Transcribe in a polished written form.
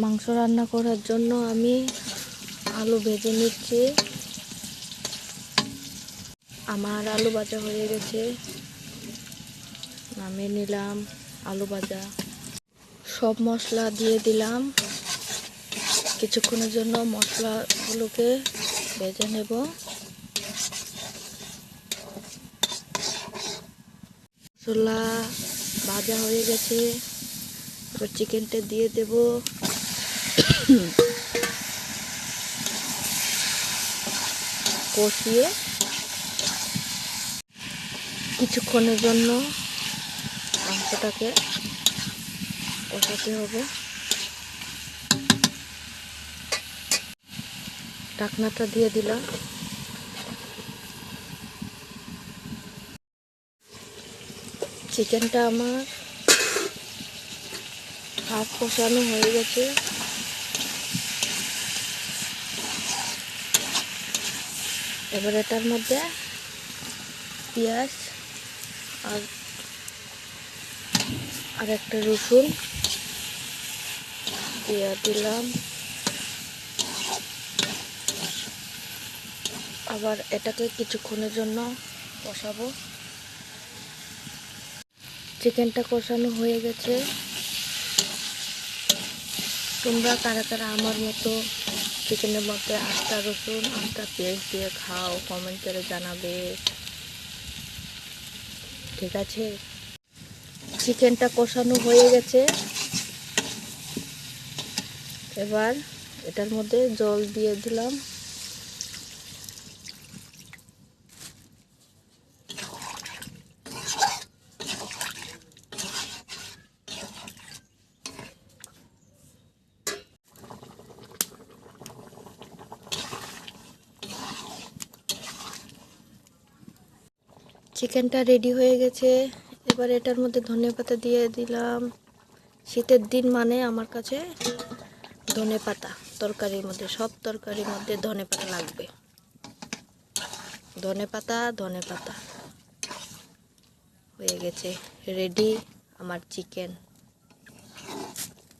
মাংস রান্না করার জন্য আমি আলু ভেজে নিচ্ছি। আমার আলু ভাজা হয়ে গেছে, নামিয়ে নিলাম আলু ভাজা। সব মশলা দিয়ে দিলাম, কিছুক্ষণের জন্য মশলাগুলোকে ভেজে নেব। মশলা ভাজা হয়ে গেছে, এবার চিকেনটা দিয়ে দেব। কষিয়ে কিছুক্ষণের জন্য মাংসটাকে কষাতে হবে। ঢাকনাটা দিয়ে দিলাম। চিকেনটা আমার হাফ কষানো হয়ে গেছে। এবার এটার মধ্যে পেঁয়াজ আর একটা রসুন দিয়ে দিলাম। আবার এটাকে কিছুক্ষণের জন্য কষাবো। চিকেনটা কষানো হয়ে গেছে। তোমরা কারা কারা আমার মতো চিকেনের মধ্যে আস্তা রসুন আস্তা পেঁয়াজ দিয়ে খাও, কমেন্ট করে জানাবে। ঠিক আছে, চিকেনটা কষানো হয়ে গেছে। এবার এটার মধ্যে জল দিয়ে দিলাম। চিকেনটা রেডি হয়ে গেছে। এবার এটার মধ্যে ধনেপাতা দিয়ে দিলাম। শীতের দিন মানে আমার কাছে ধনেপাতা তরকারির মধ্যে, সব তরকারির মধ্যে ধনেপাতা লাগবে। ধনেপাতা হয়ে গেছে রেডি আমার চিকেন।